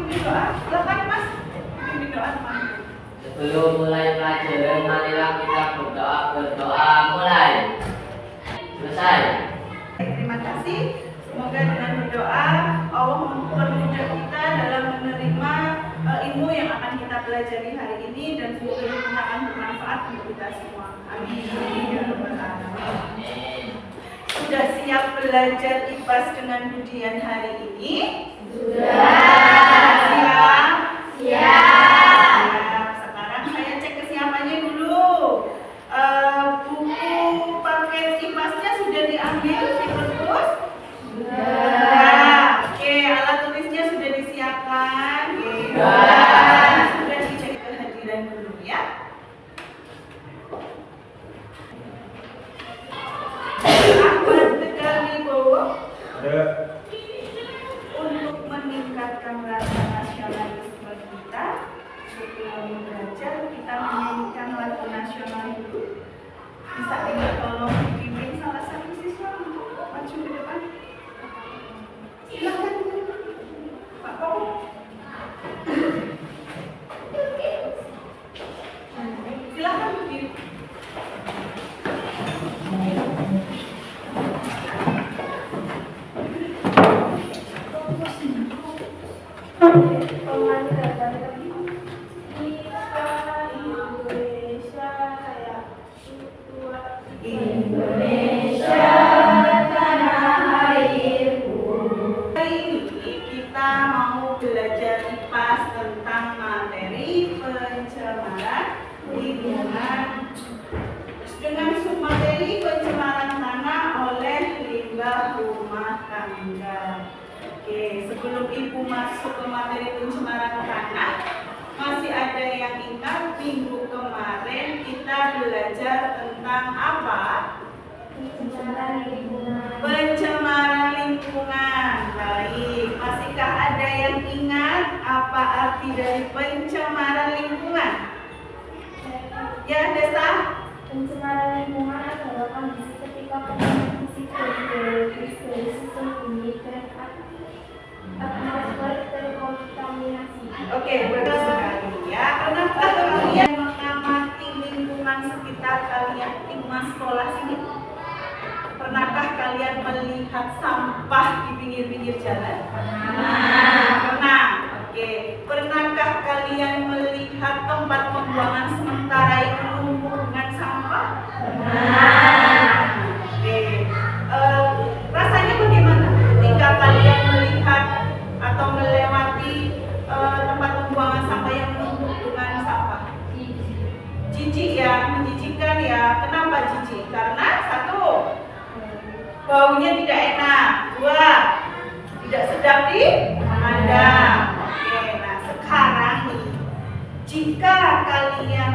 pimpin doa. Silakan Mas, pimpin doa teman. Sebelum mulai pelajaran, marilah kita berdoa mulai. Selesai. Terima kasih. Semoga dengan berdoa Allah mempermudah kita dalam menerima ilmu yang akan kita pelajari hari ini, dan semoga ilmu akan bermanfaat untuk kita semua. Amin. Ya Rabbal Alamin. Sudah siap belajar IPAS dengan Budian hari ini? Sudah. Siap? Siap. Sekarang saya cek kesiapannya dulu. Buku paket IPAS-nya sudah diambil di perpus? Sudah. Oke, alat tulisnya sudah disiapkan? Sudah dicek kehadiran dulu ya. Ahmad Tegar Wibowo. Untuk meningkatkan rasa nasionalisme kita, sebelum belajar kita menyanyikan lagu nasional dulu. Bisa tolong dipimpin salah satu siswa untuk maju ke depan. Silakan Pak Pong. Silakan berdiri. Indonesia tanah airku. Hari ini kita mau belajar IPAS tentang materi pencemaran lingkungan dengan submateri pencemaran tanah oleh limbah rumah tangga. Oke, sebelum Ibu masuk ke materi pencemaran tanah, masih ada yang ingat minggu kemarin kita belajar tentang apa? Pencemaran lingkungan. Pencemaran lingkungan. Baik, masihkah ada yang ingat apa arti dari pencemaran lingkungan? Ya, Desa? Pencemaran lingkungan adalah kondisi ketika penyakit fisik dan biologis dari sistem bumi dan atmosfer terkontaminasi. Oke, betul sekali ya. Pernahkah kalian mengamati lingkungan sekitar kalian di sekolah sini? Pernahkah kalian melihat sampah di pinggir-pinggir jalan? Pernah. Oke. Pernahkah kalian melihat tempat pembuangan sementara yang menumpuk dengan sampah? Oke. Rasanya bagaimana ketika kalian melihat atau melewati tempat pembuangan sampah yang menumpuk dengan sampah? Jijik ya, menjijikkan ya. Kenapa jijik? Karena satu, baunya tidak enak. Dua, tidak sedap dipandang. Oke, nah sekarang nih, jika kalian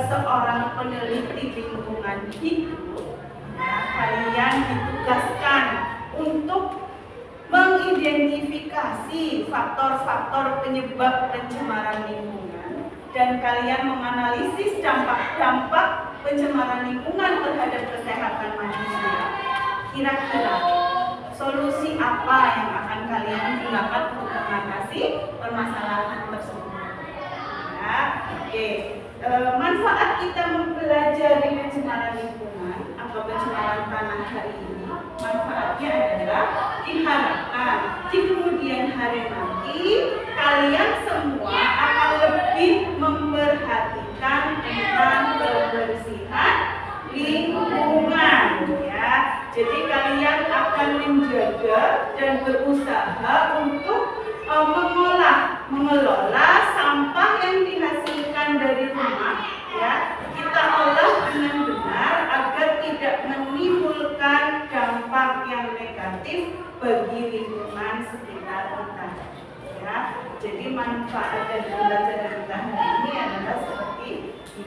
seorang peneliti lingkungan hidup, ya, kalian ditugaskan untuk mengidentifikasi faktor-faktor penyebab pencemaran lingkungan, dan kalian menganalisis dampak-dampak pencemaran lingkungan terhadap kesehatan manusia. Kira-kira solusi apa yang akan kalian gunakan untuk mengatasi permasalahan tersebut? Ya, oke. Manfaat kita mempelajari pencemaran lingkungan atau pencemaran tanah hari ini, manfaatnya adalah diharapkan di kemudian hari nanti kalian semua akan lebih memperhatikan tentang kebersihan lingkungan ya. Jadi kalian akan menjaga dan berusaha untuk mengelola sampah yang dihasilkan dari rumah ya, kita olah dengan benar agar tidak menimbulkan dampak yang negatif bagi lingkungan sekitar kita ya. Jadi manfaat dari pembelajaran kita hari ini adalah seperti itu.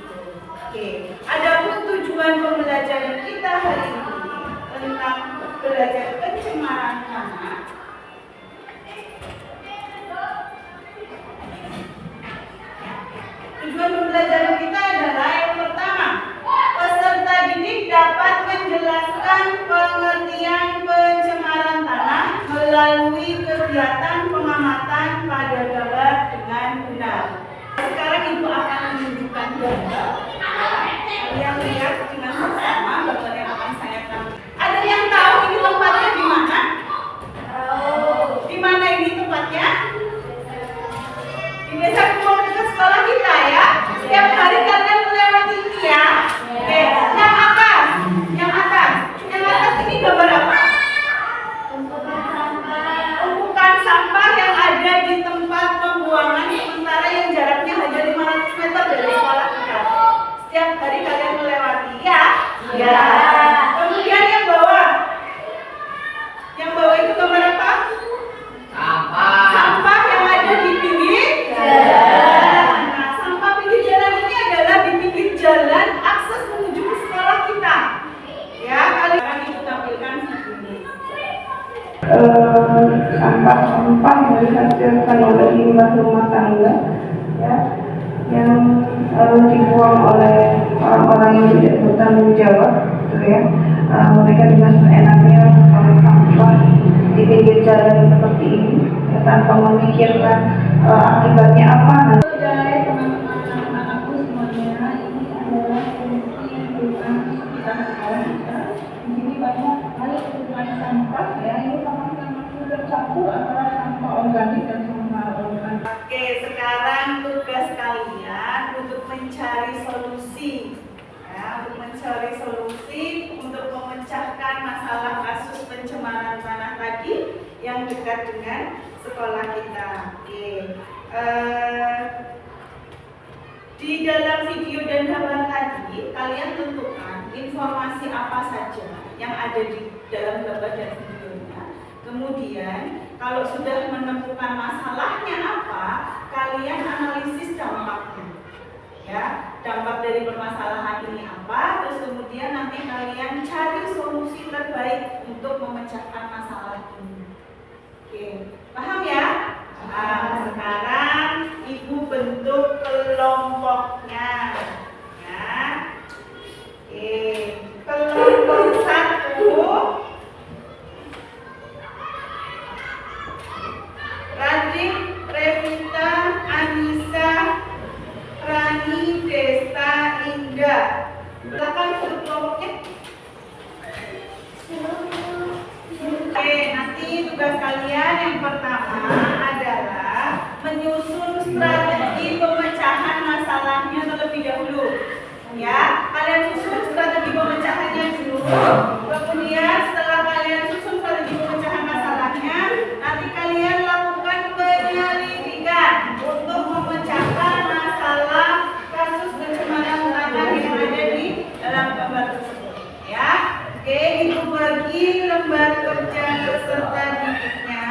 Oke, adapun tujuan pembelajaran kita hari ini tentang belajar pencemaran tanah. Tujuan pembelajaran kita adalah yang pertama, peserta didik dapat menjelaskan pengertian pencemaran tanah melalui kegiatan pengamatan pada gambar sampah-sampah yang dihasilkan oleh limbah rumah tangga, ya, yang dibuang oleh orang-orang yang tidak bertanggung jawab, gitu ya. Mereka dengan seenaknya membuang sampah di pinggir jalan seperti ini, ya, tanpa memikirkan akibatnya apa. Dari teman-teman anak-anakku semuanya, ini adalah kondisi lingkungan sekitar sekolah kita. Di sini banyak sekali tumpukan sampah, ya. Ini sama-sama bercampur antara sampah organik dan sampah organik. Oke, sekarang tugas kalian untuk mencari solusi, ya, untuk mencari solusi untuk memecahkan masalah kasus pencemaran tanah tadi yang dekat dengan sekolah kita. Oke. Di dalam video dan gambar tadi, kalian tentukan informasi apa saja yang ada di dalam gambar dan videonya. Kemudian, kalau sudah menemukan masalahnya apa, kalian analisis dampaknya. Ya, dampak dari permasalahan ini apa, terus kemudian nanti kalian cari solusi terbaik untuk memecahkan masalah ini. Oke, paham ya? Nah, sekarang ibu bentuk kelompoknya, ya. Oke, kelompok 1, Radit, Revita, Anissa, Rani, Desta, Indah. Silakan bentuk kelompoknya. Oke, nanti tugas kalian yang pertama adalah menyusun strategi pemecahan masalahnya terlebih dahulu. Ya, kalian susun strategi pemecahannya dulu. Kemudian setelah kalian susun strategi pemecahan masalahnya, nanti kalian lakukan penyelidikan untuk memecahkan masalah kasus pencemaran tanah yang ada di dalam gambar tersebut. Ya, oke, ibu bagi lembar kerja peserta didiknya.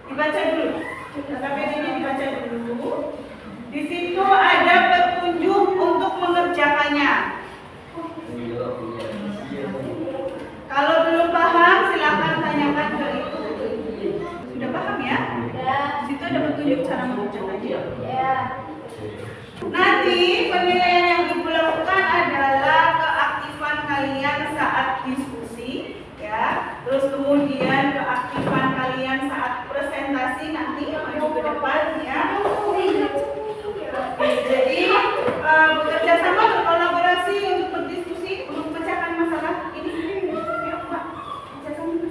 Dibaca dulu. KPD ini dibaca dulu. Di situ ada petunjuk untuk mengerjakannya. Kalau belum paham, silakan tanyakan ke ibu. Sudah paham ya? Ya. Di situ ada petunjuk cara mengerjakannya. Ya. Nanti penilaian yang ibu lakukan adalah keaktifan kalian saat diskusi, ya. Terus kemudian keaktifan kalian saat presentasi nanti maju ke depan, ya. Jadi bekerja sama, berkolaborasi untuk berdiskusi untuk memecahkan masalah ini. Yuk, Pak, bekerja sama.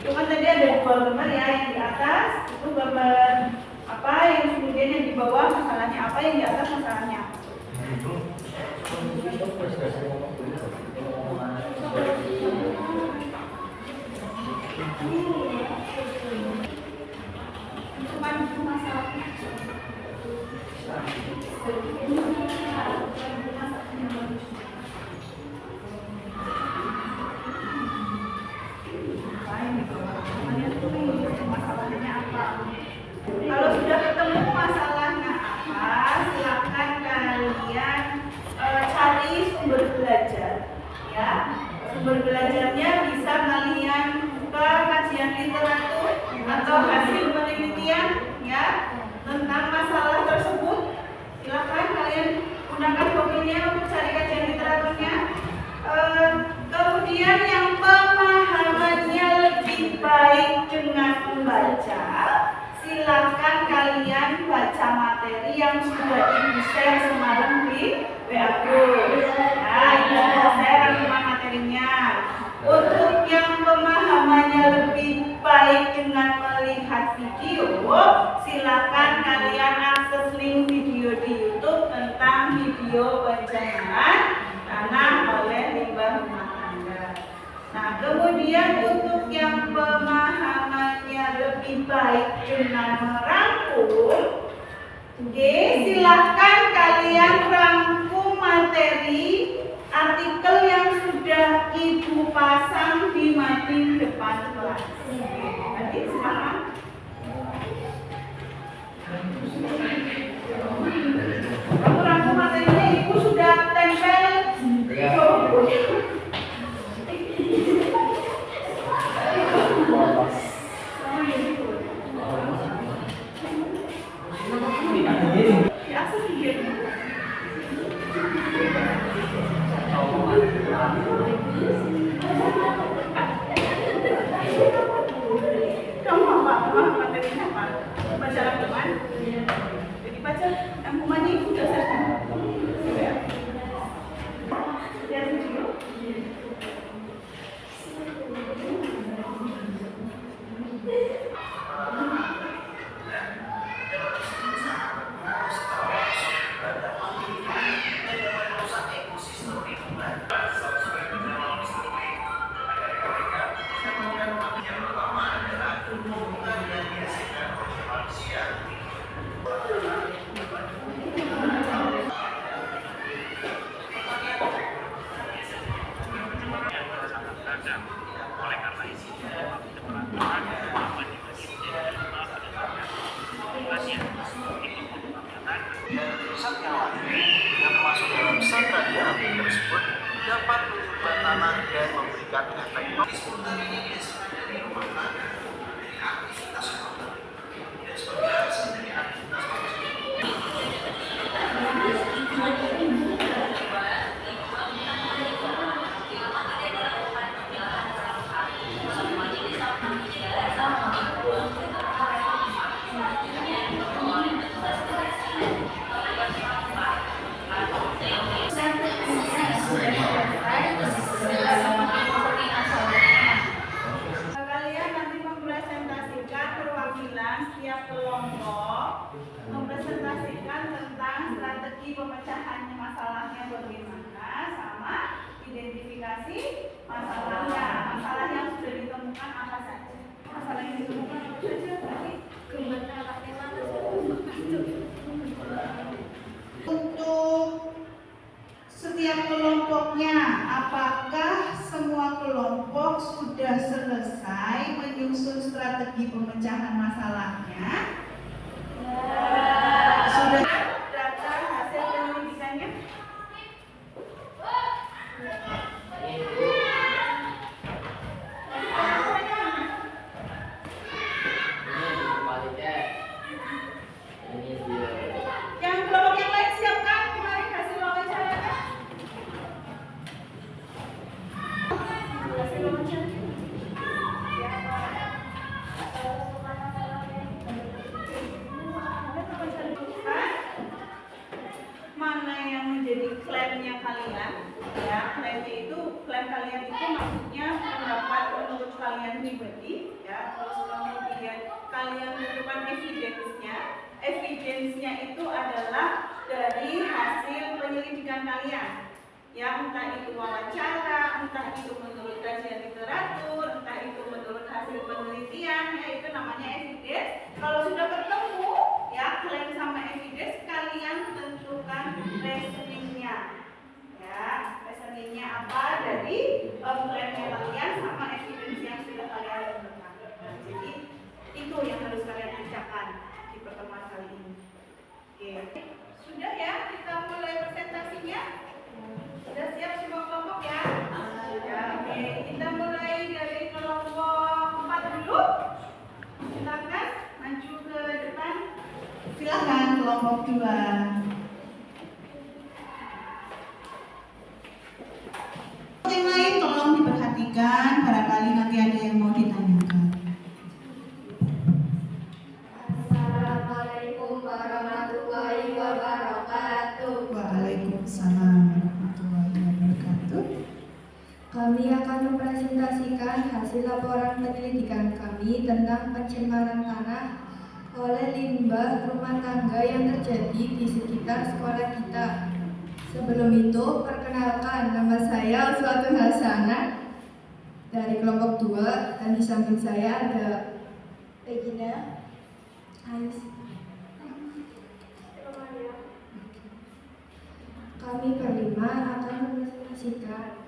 Cuma tadi ada dua gambar ya, yang di atas itu gambar apa, yang kemudian yang di bawah masalahnya apa, yang di atas masalahnya apa. Cuma itu masalahnya. Kalau sudah ketemu masalahnya apa, silakan kalian cari sumber belajar, ya. Sumber belajarnya bisa kalian buka kajian literatur atau hasil penelitian, ya, tentang masalah tersebut. Silakan kalian gunakan hobinya untuk cari kajian literaturnya. Kemudian yang pemahamannya lebih baik dengan membaca, silakan kalian baca materi yang sudah ibu share semalam di WA Group. Nah, ibu share rangkuman materinya. Untuk yang pemahamannya lebih baik dengan melihat video, silakan kalian akses link video di YouTube tentang video pencemaran tanah oleh limbah rumah tangga. Nah, kemudian untuk yang pemahamannya lebih baik dengan merangkum, oke, silakan kalian rangkum materi artikel yang sudah ibu pasang di mading depan kelas. Nanti silakan. Kamu rangkum materinya, ibu sudah tempel. Kamu apa materinya apa? Baca rangkuman. Jadi baca rangkumannya itu dasarnya. Ya. Lihat video. yang masuk dalam sentra diambil tersebut dapat menyumbat tanah dan memberikan efek Kalian nanti mempresentasikan perwakilan setiap kelompok, mempresentasikan tentang strategi pemecahannya masalahnya bagaimana, sama identifikasi masalahnya. Masalah yang sudah ditemukan apa saja? Masalah yang ditemukan apa saja? Untuk setiap kelompoknya, apakah semua kelompok sudah selesai menyusun strategi pemecahan masalahnya? Sudah data hasil penyelidikannya? Yang kelompok yang lain siapkan kemarin hasil wawancaranya? Hasil wawancaranya? Mana yang menjadi klaimnya kalian? Ya, klaimnya itu, klaim kalian itu maksudnya pendapat menurut kalian pribadi, ya. Terus kemudian kalian menentukan evidence-nya. Evidence-nya itu adalah dari hasil penyelidikan kalian. Ya, entah itu wawancara, entah itu menurut kajian literatur, entah itu menurut hasil penelitian, ya itu namanya evidence. Kalau sudah ketemu, ya klaim sama evidence, kalian tentukan reasoningnya. Ya, reasoningnya apa dari klaimnya kalian sama evidence yang sudah kalian tentukan. Nah, jadi itu yang harus kalian kerjakan di pertemuan kali ini. Oke, sudah ya, kita mulai presentasinya. Sudah siap semua kelompok ya? Ya, oke. Kita mulai dari kelompok 4 dulu. Silakan maju ke depan. Silakan kelompok 2. Yang lain tolong diperhatikan, barangkali nanti ada yang mau ditanyakan. Assalamualaikum warahmatullahi wabarakatuh. Waalaikumsalam warahmatullahi wabarakatuh. Kami akan mempresentasikan hasil laporan penyelidikan kami tentang pencemaran tanah oleh limbah rumah tangga yang terjadi di sekitar sekolah kita. Sebelum itu, perkenalkan, nama saya Uswatun Hasanah dari kelompok 2 dan di samping saya ada Regina, Ais. Kami berlima akan mempresentasikan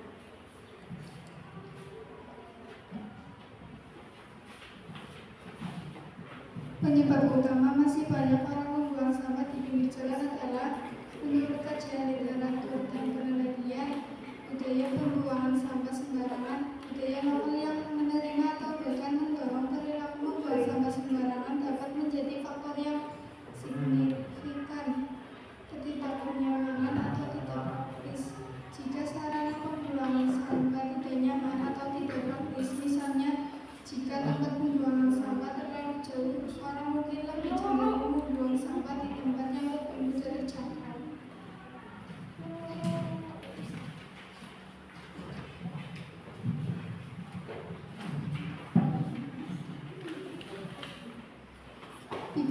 penyebab utama masih banyak orang membuang sampah di pinggir jalan adalah menurut kajian literatur dan penelitian budaya pembuangan sampah sembarangan, budaya lokal yang menerima atau bahkan mendorong perilaku membuang sampah sembarangan dapat menjadi faktor yang signifikan ketidaknyamanan atau tidak praktis. Jika sarana pembuangan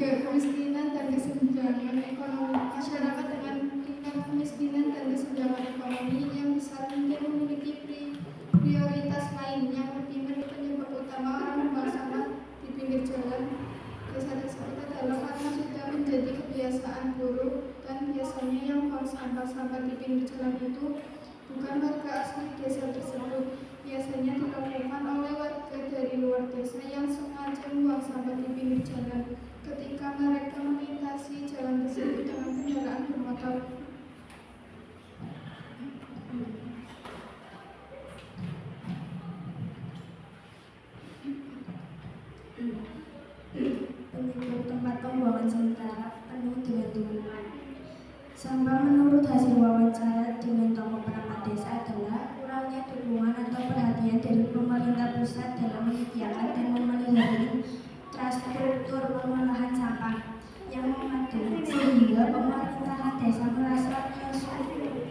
kemiskinan dan kesenjangan ekonomi. Masyarakat dengan tingkat kemiskinan dan kesenjangan ekonomi yang besar mungkin memiliki prioritas lain yang lebih penyebab utama orang membuang sampah di pinggir jalan. Desa tersebut adalah karena sudah menjadi kebiasaan buruk dan biasanya yang buang sampah-sampah di pinggir jalan itu bukan warga asli desa tersebut. Biasanya dilakukan oleh warga dari luar desa yang sengaja membuang sampah di pinggir jalan ketika mereka melintasi jalan tersebut dengan kendaraan bermotor. Penyebab tempat pembuangan sementara penuh dengan tumpukan sampah. Menurut hasil wawancara dengan tokoh perangkat desa adalah kurangnya dukungan atau perhatian dari pemerintah pusat dalam menyediakan dan memelihara infrastruktur pengolahan sampah yang memadai, sehingga pemerintahan desa merasa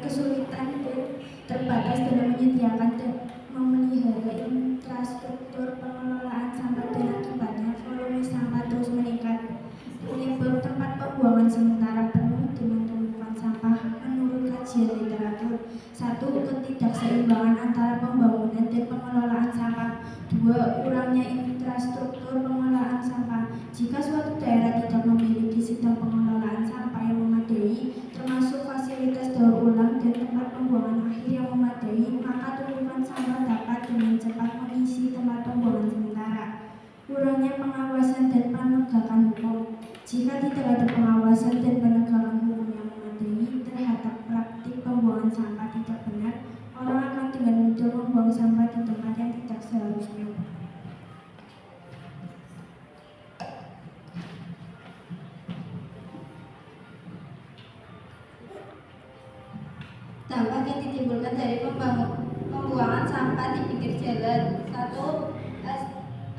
kesulitan dan terbatas dalam menyediakan dan memelihara infrastruktur pengelolaan sampah, dan akibatnya volume sampah terus meningkat. Penyebab tempat pembuangan sementara penuh dengan tumpukan sampah menurut kajian literatur: 1. Ketidakseimbangan antara pembangunan dan pengelolaan sampah. 2. Kurangnya infrastruktur pengelolaan sampah. Jika suatu daerah tidak memiliki sistem pengelolaan sampah yang memadai, termasuk fasilitas daur ulang dan tempat pembuangan akhir yang memadai, maka tumpukan sampah dapat dengan cepat mengisi tempat pembuangan sementara. Kurangnya pengawasan dan penegakan hukum. Jika tidak ada pengawasan dan penegakan hukum yang memadai terhadap praktik pembuangan sampah tidak benar, orang akan dengan mudah membuang sampah di tempat yang tidak seharusnya. Dampak yang ditimbulkan dari pembuangan sampah di pinggir jalan. 1.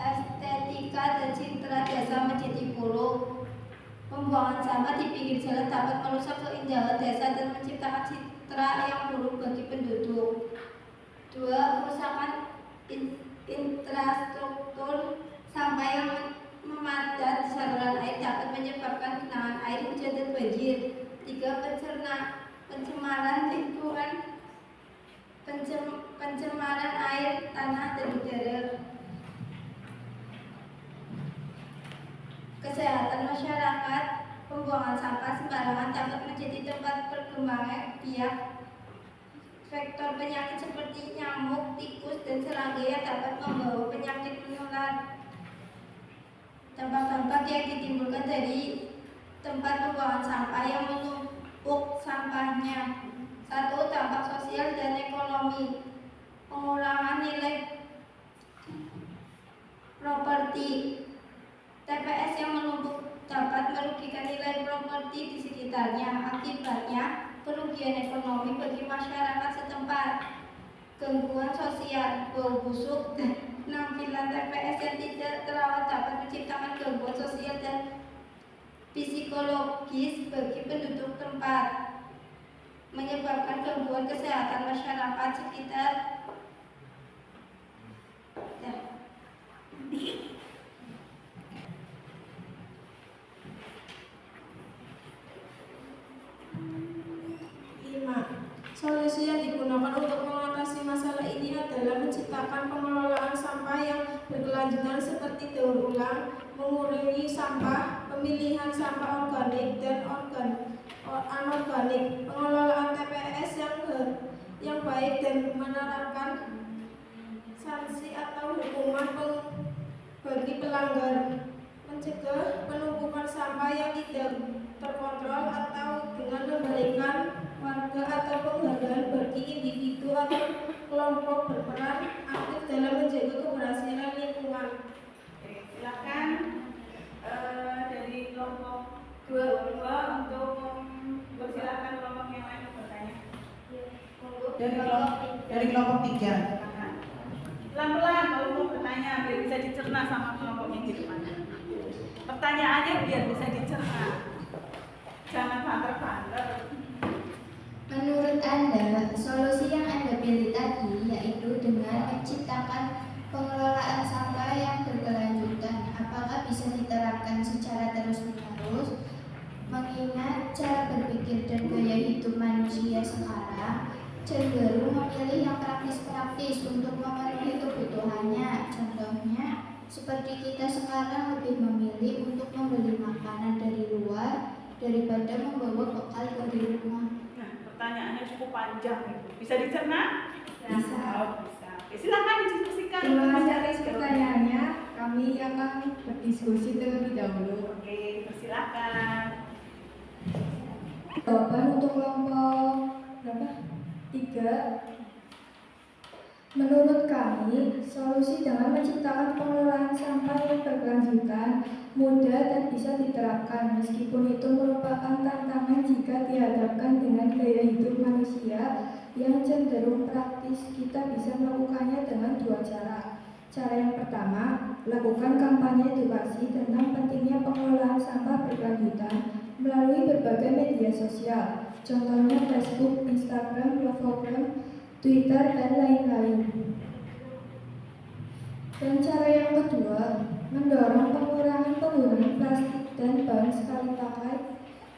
Estetika dan citra desa menjadi buruk. Pembuangan sampah di pinggir jalan dapat merusak keindahan desa dan menciptakan citra yang buruk bagi penduduk. 2. Kerusakan infrastruktur sampah yang memadat saluran air dapat menyebabkan genangan air hujan dan banjir. 3. Pencemaran lingkungan, pencemaran air, tanah, dan udara. Kesehatan masyarakat. Pembuangan sampah sembarangan dapat menjadi tempat perkembangan biak faktor penyakit seperti nyamuk, tikus, dan serangga yang dapat membawa penyakit menular. Dampak-dampak yang ditimbulkan dari tempat pembuangan sampah yang menumpuk sampahnya. 1. Dampak sosial dan ekonomi. Pengurangan nilai properti. TPS yang menumpuk dapat merugikan nilai properti di sekitarnya. Akibatnya kerugian ekonomi bagi masyarakat setempat. Gangguan sosial, bau busuk, dan penampilan TPS yang tidak terawat dapat menciptakan gangguan sosial dan psikologis bagi penduduk tempat, menyebabkan gangguan kesehatan masyarakat sekitar. Ya. 5. Solusi yang digunakan untuk mengatasi masalah ini adalah menciptakan pengelolaan sampah yang berkelanjutan seperti daur ulang, mengurangi sampah, pemilihan sampah organik dan anorganik, pengelolaan TPS yang baik, dan menerapkan sanksi atau hukuman bagi pelanggar, mencegah penumpukan sampah yang tidak terkontrol atau dengan memberikan warga atau penghargaan bagi individu atau kelompok berperan aktif dalam menjaga keberhasilan lingkungan. Oke, silakan dari kelompok 2 untuk bersilakan kelompok yang lain untuk bertanya. Dari kelompok 3. Pelan-pelan kalau mau bertanya biar bisa dicerna sama kelompoknya di depan. Pertanyaannya biar bisa dicerna. Jangan banter-banter. Menurut Anda, solusi yang Anda pilih tadi yaitu dengan menciptakan pengelolaan sampah yang berkelanjutan, apakah bisa diterapkan secara terus-menerus? sekarang cenderung memilih yang praktis-praktis untuk memenuhi kebutuhannya. Contohnya, seperti kita sekarang lebih memilih untuk membeli makanan dari luar daripada membawa bekal dari rumah. Nah, pertanyaannya cukup panjang itu. Bisa dicerna? Bisa. Oh, bisa. Oke, silakan diskusikan. Terima kasih atas pertanyaannya. Kami akan berdiskusi terlebih dahulu. Oke, persilakan. Jawaban untuk kelompok berapa? 3. Menurut kami, solusi dengan menciptakan pengelolaan sampah yang berkelanjutan, mudah dan bisa diterapkan, meskipun itu merupakan tantangan jika dihadapkan dengan gaya hidup manusia yang cenderung praktis. Kita bisa melakukannya dengan 2 cara. Cara yang pertama, lakukan kampanye edukasi tentang pentingnya pengelolaan sampah berkelanjutan melalui berbagai media sosial, contohnya Facebook, Instagram, Instagram, Twitter, dan lain-lain. Dan cara yang kedua, mendorong pengurangan penggunaan plastik dan bahan sekali pakai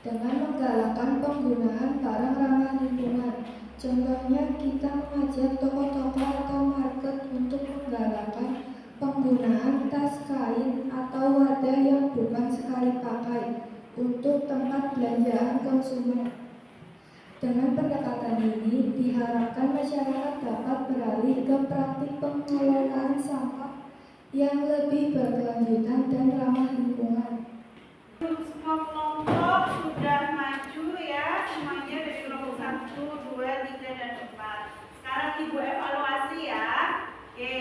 dengan menggalakkan penggunaan barang ramah lingkungan. Contohnya, kita mengajak toko-toko atau market untuk menggalakkan penggunaan tas kain atau wadah yang bukan sekali pakai untuk tempat belanjaan konsumen. Dengan pendekatan ini, diharapkan masyarakat dapat beralih ke praktik pengelolaan sampah yang lebih berkelanjutan dan ramah lingkungan. Semua kelompok sudah maju ya, semuanya dari kelompok 1, 2, 3, dan 4. Sekarang Ibu evaluasi ya. Oke,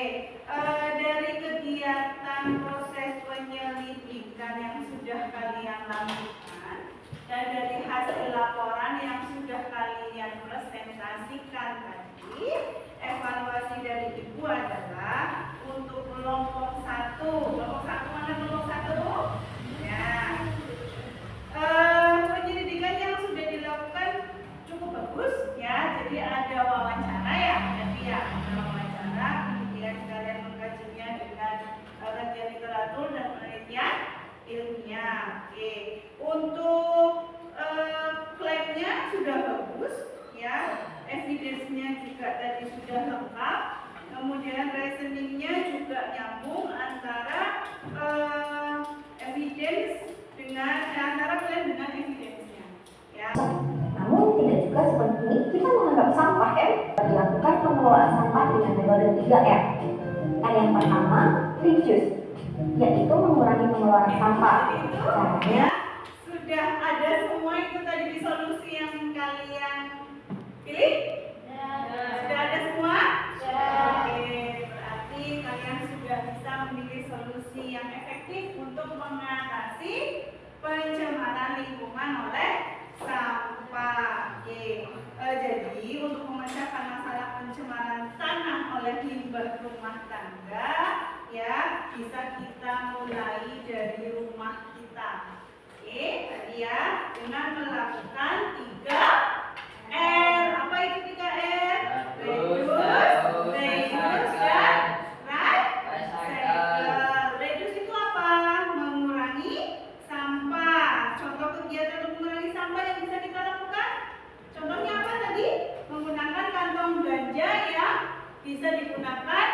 dari kegiatan proses penyelidikan yang sudah kalian lakukan dan dari hasil laporan yang sudah kalian presentasikan tadi, evaluasi dari Ibu adalah untuk kelompok 1. Kelompok 1 mana kelompok 1? Ya. Penyelidikan yang sudah dilakukan cukup bagus ya. Jadi ada wawancara ya, jadi ya ada wawancara, kemudian kalian mengkajinya dengan kajian literatur dan penelitian ilmiah. Oke. Untuk klaimnya sudah bagus ya, evidence-nya juga tadi sudah lengkap, kemudian reasoningnya juga nyambung antara evidence dengan antara klaim dengan evidence-nya ya. Namun tidak juga seperti ini, kita menganggap sampah dilakukan pengelolaan sampah dengan metode 3R. R yang pertama, reduce, yaitu mengurangi pengeluaran sampah. Caranya sudah ada semua itu tadi di solusi yang kalian pilih? Sudah ada semua? Oke, berarti kalian sudah bisa memilih solusi yang efektif untuk mengatasi pencemaran lingkungan oleh sampah. Oke. Jadi untuk memecahkan masalah pencemaran tanah oleh limbah rumah tangga ya, bisa kita mulai dari rumah kita. Oke, tadi ya, dengan melakukan 3R. Apa itu 3R? Reduce, dan recycle. Reduce itu apa? Mengurangi sampah. Contoh kegiatan untuk mengurangi sampah yang bisa kita lakukan? Contohnya apa tadi? Menggunakan kantong belanja yang bisa digunakan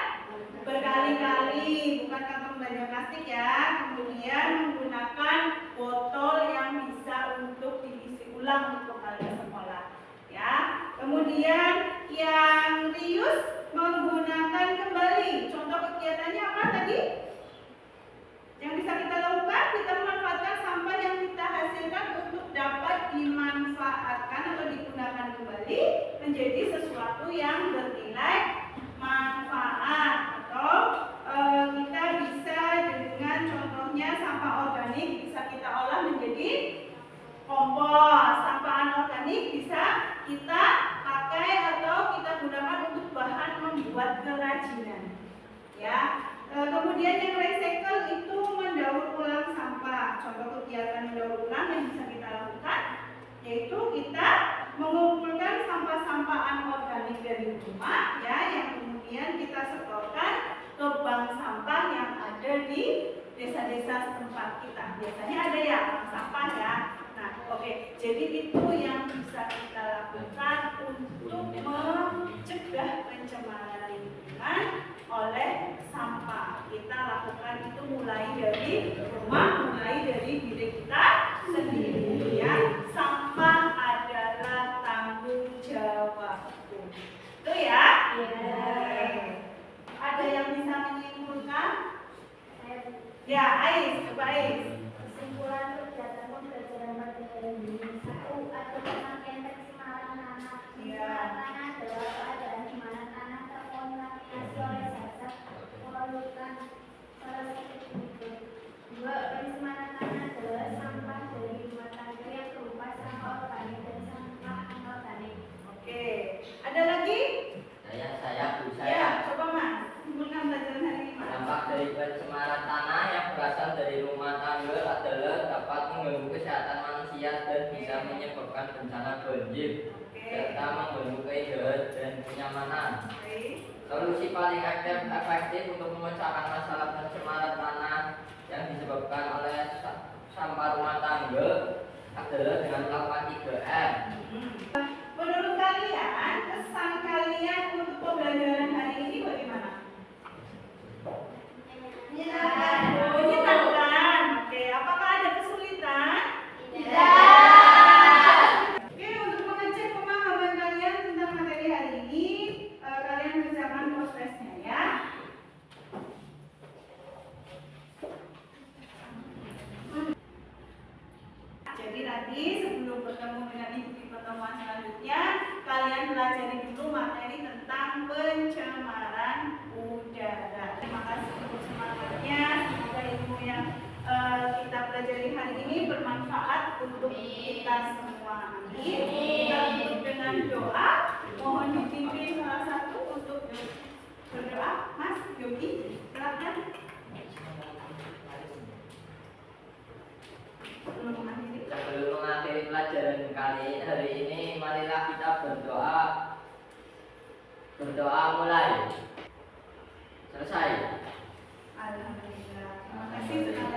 berkali-kali, bukan kantong belanja plastik ya. Kemudian menggunakan botol yang bisa untuk diisi ulang untuk kalian sekolah ya. Kemudian yang reuse, menggunakan kembali. Contoh kegiatannya apa tadi? Yang bisa kita lakukan, kita memanfaatkan sampah yang kita hasilkan untuk dapat dimanfaatkan atau digunakan kembali menjadi sesuatu yang bernilai manfaat. Atau kita bisa dengan contohnya sampah organik bisa kita olah menjadi kompos. Sampah anorganik bisa kita pakai atau kita gunakan untuk bahan membuat kerajinan ya. Kemudian yang recycle itu mendaur ulang sampah. Contoh kegiatan mendaur ulang yang bisa kita lakukan yaitu kita mengumpulkan sampah-sampah anorganik dari rumah ya, yang kemudian kita setorkan ke bank sampah yang ada di desa-desa setempat kita. Biasanya ada ya bank sampah ya. Nah, oke. Jadi itu yang bisa kita lakukan untuk mencegah pencemaran lingkungan oleh sampah. Kita lakukan itu mulai dari rumah, mulai dari diri kita sendiri ya. Sampah adalah tanggung jawabku. Itu ya? Ada yang bisa menyimpulkan? Ya, Ais, coba Ais. Kesimpulan kegiatan pembelajaran pada hari ini, 1. Ada pemakaian pencemaran tanah. Pencemaran tanah adalah keadaan di mana tanah terkontaminasi oleh zat-zat polutan seperti itu. 2. Pencemaran tanah adalah sampah dari rumah tangga yang berupa sampah organik dan sampah anorganik. Oke, ada lagi? Saya. Coba Mas, simpulkan pelajaran hari ini Mas. Dampak dari pencemaran tanah yang berasal dari rumah tangga adalah dapat mengganggu kesehatan manusia dan bisa menyebabkan bencana banjir serta mengganggu keindahan dan kenyamanan. Solusi paling efektif untuk memecahkan masalah pencemaran tanah yang disebabkan oleh sampah rumah tangga adalah dengan melakukan 3M. Menurut kalian, kesan kalian untuk pembelajaran hari ini bagaimana? Menyenangkan. Oke, apakah ada kesulitan? Tidak. Oke, untuk mengecek pemahaman kalian tentang materi hari ini, kalian kerjakan prosesnya ya. Jadi nanti sebelum bertemu dengan ibu di pertemuan selanjutnya, kalian pelajari dulu materi tentang pencemaran udara. Terima kasih untuk semangatnya. Semoga ilmu yang kita pelajari hari ini bermanfaat untuk kita semua. Amin. Kita tutup dengan doa. Mohon dipimpin salah satu untuk berdoa. Mas Yogi, silakan. Sebelum mengakhiri pelajaran kali hari ini, marilah kita berdoa. Berdoa mulai. Selesai. Alhamdulillah. Terima kasih.